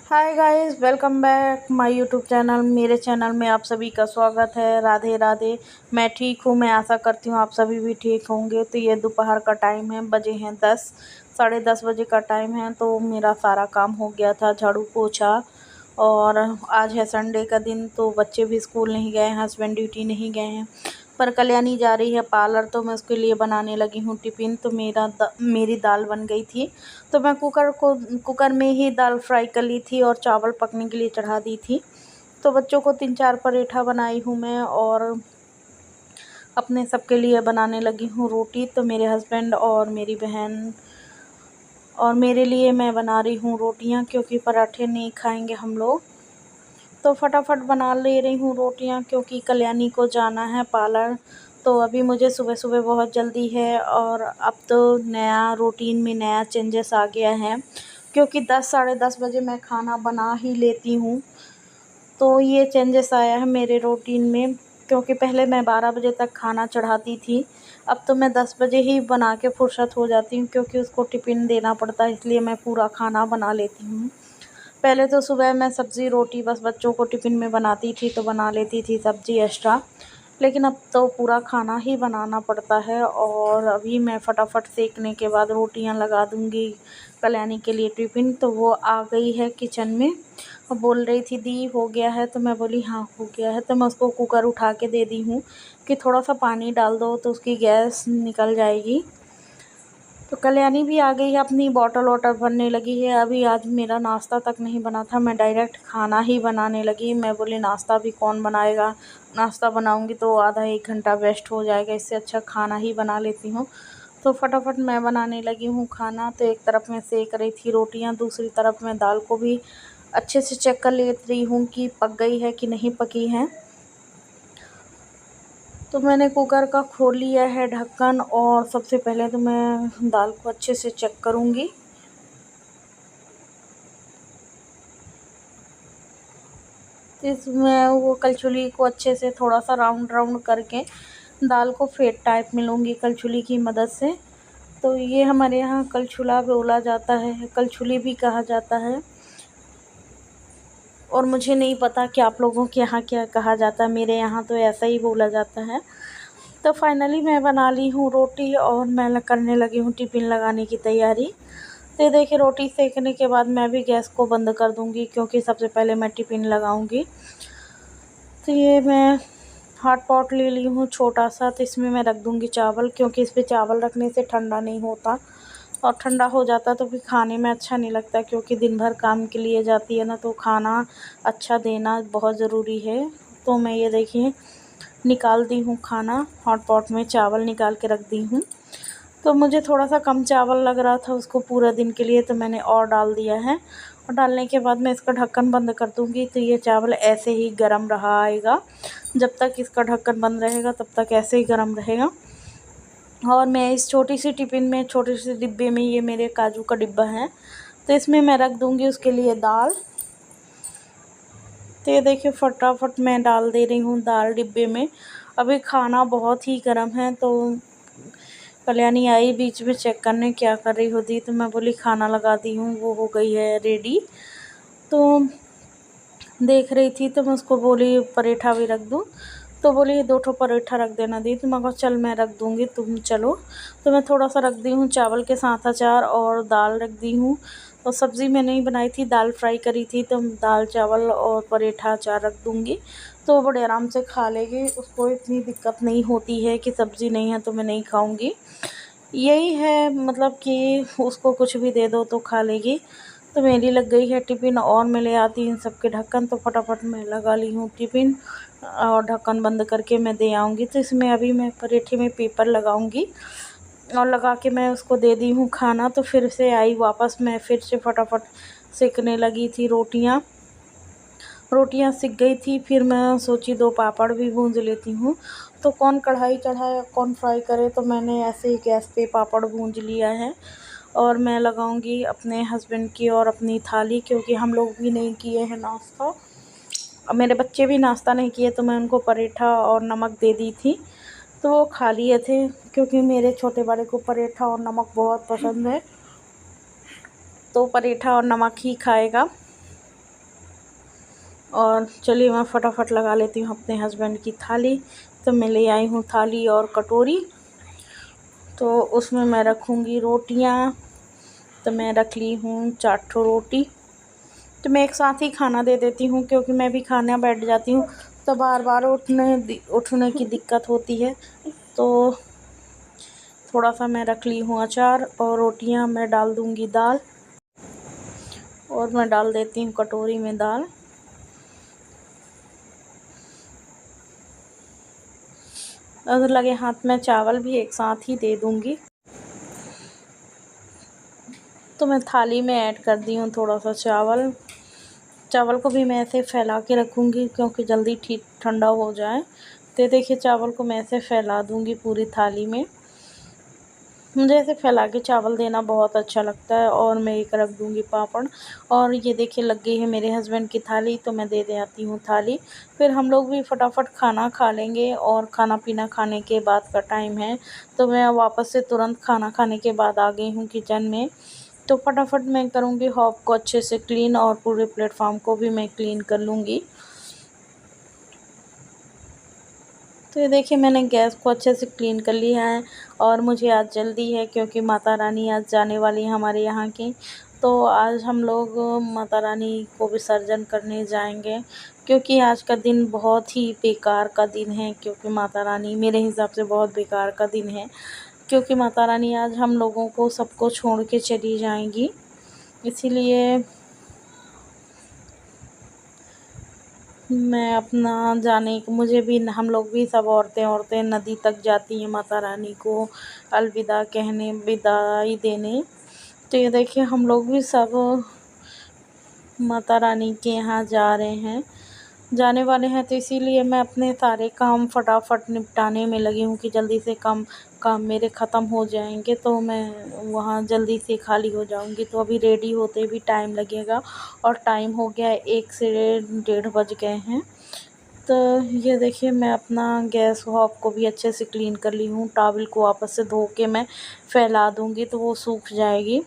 Hi guys, welcome back my YouTube channel. मेरे channel में आप सभी का स्वागत है। राधे राधे। मैं ठीक हूँ। मैं आशा करती हूँ आप सभी भी ठीक होंगे। तो ये दोपहर का टाइम है, बजे हैं 10, साढ़े 10 बजे का टाइम है। तो मेरा सारा काम हो गया था, झाड़ू पोछा। और आज है संडे का दिन, तो बच्चे भी स्कूल नहीं गए हैं, हस्बैंड ड्यूटी नहीं गए हैं। पर कल्याणी जा रही है पार्लर, तो मैं उसके लिए बनाने लगी हूँ टिफ़िन। तो मेरी दाल बन गई थी, तो मैं कुकर में ही दाल फ्राई कर ली थी और चावल पकने के लिए चढ़ा दी थी। तो बच्चों को 3-4 पराठा बनाई हूँ मैं, और अपने सबके लिए बनाने लगी हूँ रोटी। तो मेरे हस्बैंड और मेरी बहन और मेरे लिए मैं बना रही हूँ रोटियाँ, क्योंकि पराठे नहीं खाएंगे हम लोग। तो फटाफट बना ले रही हूँ रोटियाँ, क्योंकि कल्याणी को जाना है पार्लर। तो अभी मुझे सुबह सुबह बहुत जल्दी है, और अब तो नया रूटीन में नया चेंजेस आ गया है, क्योंकि 10 साढ़े 10 बजे मैं खाना बना ही लेती हूँ। तो ये चेंजेस आया है मेरे रूटीन में, क्योंकि पहले मैं 12 बजे तक खाना चढ़ाती थी। अब तो मैं 10 बजे ही बना के फुर्सत हो जाती हूँ, क्योंकि उसको टिफ़िन देना पड़ता है, इसलिए मैं पूरा खाना बना लेती हूँ। पहले तो सुबह मैं सब्ज़ी रोटी बस बच्चों को टिफ़िन में बनाती थी, तो बना लेती थी सब्ज़ी एक्स्ट्रा। लेकिन अब तो पूरा खाना ही बनाना पड़ता है। और अभी मैं फटाफट सेकने के बाद रोटियां लगा दूंगी कल्याणी के लिए टिफ़िन। तो वो आ गई है किचन में और बोल रही थी दी हो गया है, तो मैं बोली हाँ हो गया है। तो मैं उसको कुकर उठा के दे दी हूँ कि थोड़ा सा पानी डाल दो, तो उसकी गैस निकल जाएगी। तो कल्याणी भी आ गई है, अपनी बॉटल वॉटल भरने लगी है। अभी आज मेरा नाश्ता तक नहीं बना था, मैं डायरेक्ट खाना ही बनाने लगी। मैं बोली नाश्ता भी कौन बनाएगा, नाश्ता बनाऊंगी तो आधा 1 घंटा वेस्ट हो जाएगा, इससे अच्छा खाना ही बना लेती हूँ। तो फटाफट मैं बनाने लगी हूँ खाना। तो एक तरफ मैं सेक रही थी रोटियाँ, दूसरी तरफ मैं दाल को भी अच्छे से चेक कर ले रही हूँ कि पक गई है कि नहीं पकी है। तो मैंने कुकर का खोल लिया है ढक्कन, और सबसे पहले तो मैं दाल को अच्छे से चेक करूँगी। तो इसमें वो कलछुली को अच्छे से थोड़ा सा राउंड राउंड करके दाल को फेंट टाइप में लूँगी कलछुली की मदद से। तो ये हमारे यहाँ कलछुला बोला जाता है, कलछुली भी कहा जाता है। और मुझे नहीं पता कि आप लोगों के यहाँ क्या कहा जाता है, मेरे यहाँ तो ऐसा ही बोला जाता है। तो फाइनली मैं बना ली हूँ रोटी, और मैं करने लगी हूँ टिफ़िन लगाने की तैयारी। तो ये देखिए रोटी सेकने के बाद मैं भी गैस को बंद कर दूँगी, क्योंकि सबसे पहले मैं टिफ़िन लगाऊँगी। तो ये मैं हॉट पॉट ले ली हूँ छोटा सा, तो इसमें मैं रख दूँगी चावल, क्योंकि इस पे चावल रखने से ठंडा नहीं होता, और ठंडा हो जाता तो फिर खाने में अच्छा नहीं लगता, क्योंकि दिन भर काम के लिए जाती है ना, तो खाना अच्छा देना बहुत ज़रूरी है। तो मैं ये देखिए निकाल दी हूँ खाना, हॉट पॉट में चावल निकाल के रख दी हूँ। तो मुझे थोड़ा सा कम चावल लग रहा था उसको पूरा दिन के लिए, तो मैंने और डाल दिया है। और डालने के बाद मैं इसका ढक्कन बंद कर दूँगी। तो ये चावल ऐसे ही गर्म रहा आएगा, जब तक इसका ढक्कन बंद रहेगा तब तक ऐसे ही गर्म रहेगा। और मैं इस छोटी सी टिफ़िन में, छोटे से डिब्बे में, ये मेरे काजू का डिब्बा है, तो इसमें मैं रख दूँगी उसके लिए दाल। तो ये देखिए फटाफट मैं डाल दे रही हूँ दाल डिब्बे में। अभी खाना बहुत ही गर्म है। तो कल्याणी आई बीच में चेक करने क्या कर रही होती, तो मैं बोली खाना लगा दी हूँ, वो हो गई है रेडी। तो देख रही थी, तो मैं उसको बोली पराठा भी रख दूँ। तो बोली 2 ठो पराठा रख देना दी। तो मैं कहा चल मैं रख दूँगी, तुम चलो। तो मैं थोड़ा सा रख दी हूँ चावल के साथ अचार, और दाल रख दी हूँ। और सब्ज़ी मैंने नहीं बनाई थी, दाल फ्राई करी थी, तो दाल चावल और पराठा अचार रख दूँगी। तो वो बड़े आराम से खा लेगी, उसको इतनी दिक्कत नहीं होती है कि सब्ज़ी नहीं है तो मैं नहीं खाऊँगी। यही है मतलब कि उसको कुछ भी दे दो तो खा लेगी। तो मेरी लग गई है टिफ़िन, और मैं ले आती इन सब के ढक्कन। तो फटाफट मैं लगा ली हूँ टिफ़िन, और ढक्कन बंद करके मैं दे आऊँगी। तो इसमें अभी मैं पराठे में पेपर लगाऊँगी, और लगा के मैं उसको दे दी हूँ खाना। तो फिर से आई वापस, मैं फिर से फटाफट सेकने लगी थी रोटियाँ। रोटियाँ सिक गई थी, फिर मैं सोची 2 पापड़ भी भूंज लेती हूँ। तो कौन कढ़ाई चढ़ाए कौन फ्राई करे, तो मैंने ऐसे ही गैस पे पापड़ भूंज लिया है। और मैं लगाऊंगी अपने हस्बैंड की और अपनी थाली, क्योंकि हम लोग भी नहीं किए हैं नाश्ता, और मेरे बच्चे भी नाश्ता नहीं किए। तो मैं उनको पराठा और नमक दे दी थी, तो वो खा लिए थे, क्योंकि मेरे छोटे बड़े को पराठा और नमक बहुत पसंद है, तो पराठा और नमक ही खाएगा। और चलिए मैं फटाफट लगा लेती हूँ अपने हस्बैंड की थाली। तो मैं ले आई हूँ थाली और कटोरी, तो उसमें मैं रखूँगी रोटियाँ। तो मैं रख ली हूँ 4 ठो रोटी। तो मैं एक साथ ही खाना दे देती हूँ, क्योंकि मैं भी खाना बैठ जाती हूँ तो बार बार उठने की दिक्कत होती है। तो थोड़ा सा मैं रख ली हूँ अचार, और रोटियाँ मैं डाल दूँगी दाल, और मैं डाल देती हूँ कटोरी में दाल। अगर लगे हाथ में चावल भी एक साथ ही दे दूँगी। तो मैं थाली में ऐड कर दी हूँ थोड़ा सा चावल। चावल को भी मैं ऐसे फैला के रखूँगी, क्योंकि जल्दी ठीक ठंडा हो जाए। तो देखिए चावल को मैं ऐसे फैला दूँगी पूरी थाली में। मुझे ऐसे फैला के चावल देना बहुत अच्छा लगता है। और मैं एक रख दूँगी पापड़। और ये देखिए लग गई है मेरे हस्बैंड की थाली, तो मैं दे आती हूँ थाली। फिर हम लोग भी फटाफट खाना खा लेंगे, और खाना पीना खाने के बाद का टाइम है। तो मैं वापस से तुरंत खाना खाने के बाद आ गई हूँ किचन में। तो फटाफट मैं करूँगी हॉब को अच्छे से क्लीन, और पूरे प्लेटफॉर्म को भी मैं क्लीन कर लूँगी। तो ये देखिए मैंने गैस को अच्छे से क्लीन कर लिया है। और मुझे आज जल्दी है, क्योंकि माता रानी आज जाने वाली है हमारे यहाँ की। तो आज हम लोग माता रानी को विसर्जन करने जाएंगे, क्योंकि आज का दिन बहुत ही बेकार का दिन है। क्योंकि माता रानी मेरे हिसाब से बहुत बेकार का दिन है, क्योंकि माता रानी आज हम लोगों को सबको छोड़ के चली जाएंगी। इसीलिए मैं अपना मुझे भी, हम लोग भी सब औरतें नदी तक जाती हैं माता रानी को अलविदा कहने, विदाई देने। तो ये देखिए हम लोग भी सब माता रानी के यहाँ जा रहे हैं, जाने वाले हैं। तो इसीलिए मैं अपने सारे काम फटाफट निपटाने में लगी हूँ, कि जल्दी से काम मेरे ख़त्म हो जाएंगे, तो मैं वहाँ जल्दी से खाली हो जाऊँगी। तो अभी रेडी होते भी टाइम लगेगा, और टाइम हो गया है 1 से 1:30 बज गए हैं। तो ये देखिए मैं अपना गैस हॉब को भी अच्छे से क्लीन कर ली हूँ। टॉवल को वापस से धो के मैं फैला दूँगी, तो वो सूख जाएगी।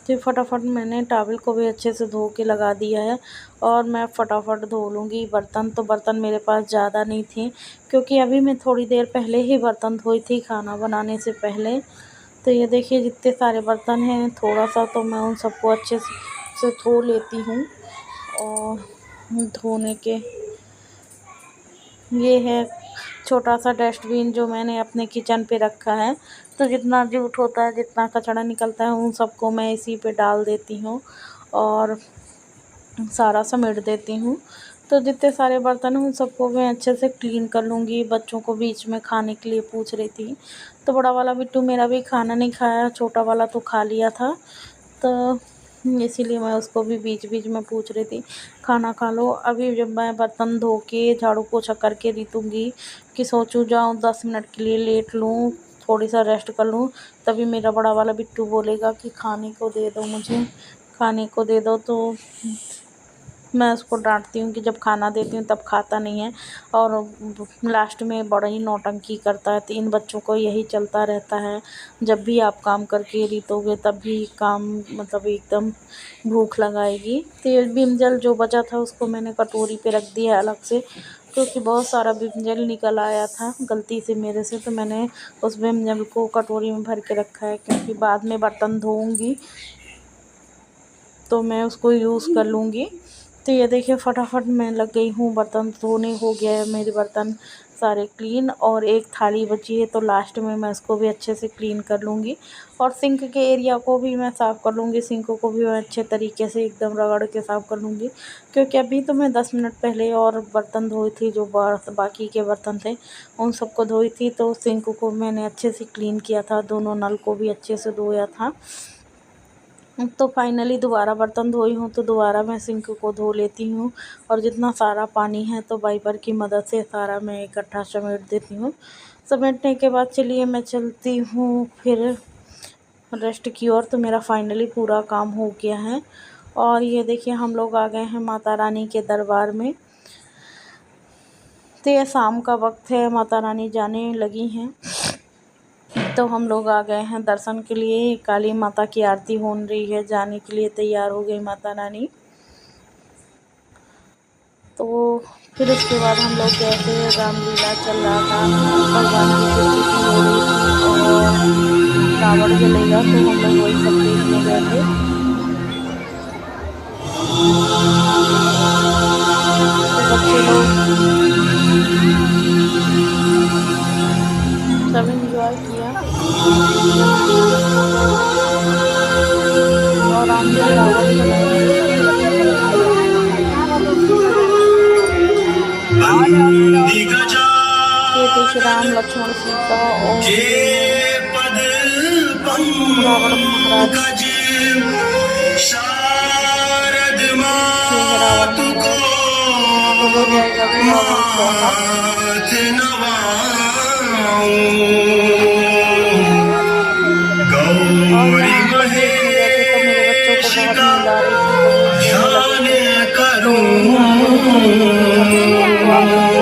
तो फटाफट मैंने टॉवल को भी अच्छे से धो के लगा दिया है, और मैं फटाफट धो लूँगी बर्तन। तो बर्तन मेरे पास ज़्यादा नहीं थे, क्योंकि अभी मैं थोड़ी देर पहले ही बर्तन धोई थी खाना बनाने से पहले। तो ये देखिए जितने सारे बर्तन हैं, थोड़ा सा तो मैं उन सबको अच्छे से धो लेती हूँ। और धोने के ये है छोटा सा डस्टबिन जो मैंने अपने किचन पे रखा है। तो जितना जूठ होता है, जितना कचरा निकलता है, उन सबको मैं इसी पे डाल देती हूँ, और सारा समेट देती हूँ। तो जितने सारे बर्तन हैं उन सबको मैं अच्छे से क्लीन कर लूँगी। बच्चों को बीच में खाने के लिए पूछ रही थी, तो बड़ा वाला बिट्टू मेरा भी खाना नहीं खाया, छोटा वाला तो खा लिया था। तो इसीलिए मैं उसको भी बीच बीच में पूछ रही थी, खाना खा लो। अभी जब मैं बर्तन धो के झाड़ू पोछा करके रितूँगी, कि सोचूँ जाऊँ 10 मिनट के लिए लेट लूँ, थोड़ी सा रेस्ट कर लूँ, तभी मेरा बड़ा वाला बिट्टू बोलेगा कि खाने को दे दो, मुझे खाने को दे दो। तो मैं उसको डांटती हूँ कि जब खाना देती हूँ तब खाता नहीं है, और लास्ट में बड़ा ही नौटंकी करता है। तो इन बच्चों को यही चलता रहता है, जब भी आप काम करके रितोगे तब भी काम मतलब एकदम भूख लगाएगी। तो ये विम जेल जो बचा था उसको मैंने कटोरी पे रख दिया अलग से, क्योंकि बहुत सारा विम जेल निकल आया था गलती से मेरे से। तो मैंने उस विम जेल को कटोरी में भर के रखा है, क्योंकि बाद में बर्तन धोऊँगी तो मैं उसको यूज़ कर लूँगी। तो ये देखिए फटाफट मैं लग गई हूँ बर्तन धोने। हो गया है मेरे बर्तन सारे क्लीन, और एक थाली बची है, तो लास्ट में मैं उसको भी अच्छे से क्लीन कर लूँगी। और सिंक के एरिया को भी मैं साफ़ कर लूँगी, सिंक को भी मैं अच्छे तरीके से एकदम रगड़ के साफ़ कर लूँगी। क्योंकि अभी तो मैं 10 मिनट पहले और बर्तन धोई थी, जो बाकी के बर्तन थे उन सबको धोई थी। तो सिंक को मैंने अच्छे से क्लीन किया था, दोनों नल को भी अच्छे से धोया था। तो फाइनली दोबारा बर्तन धोई हूँ, तो दोबारा मैं सिंक को धो लेती हूँ, और जितना सारा पानी है तो वाइपर की मदद से सारा मैं इकट्ठा समेट देती हूँ। समेटने के बाद चलिए मैं चलती हूँ फिर रेस्ट की ओर। तो मेरा फाइनली पूरा काम हो गया है, और ये देखिए हम लोग आ गए हैं माता रानी के दरबार में। तो ये शाम का वक्त है, माता रानी जाने लगी हैं। तो हम लोग आ गए हैं दर्शन के लिए। काली माता की आरती हो रही है, जाने के लिए तैयार हो गई माता रानी। तो फिर उसके बाद हम लोग गए थे, रामलीला चल रहा था, भगवान की स्तुति हो रही थी और रावण जलेगा, तो हम लोग वही सब देखने गए थे। तो बच्चे लोग सब इंजॉय किया और राम जी रावण जलाए। ये देखिए राम लक्ष्मण सीता और रावण महाराज, ये है रावण महाराज। तो हो जाएगा भी रावण स्वाहा। और यहाँ हम लोग देखने गए थे तो मेरे बच्चों को बहुत नींद आ रही थी, तो वो सोने लगे थे। तो यहाँ पे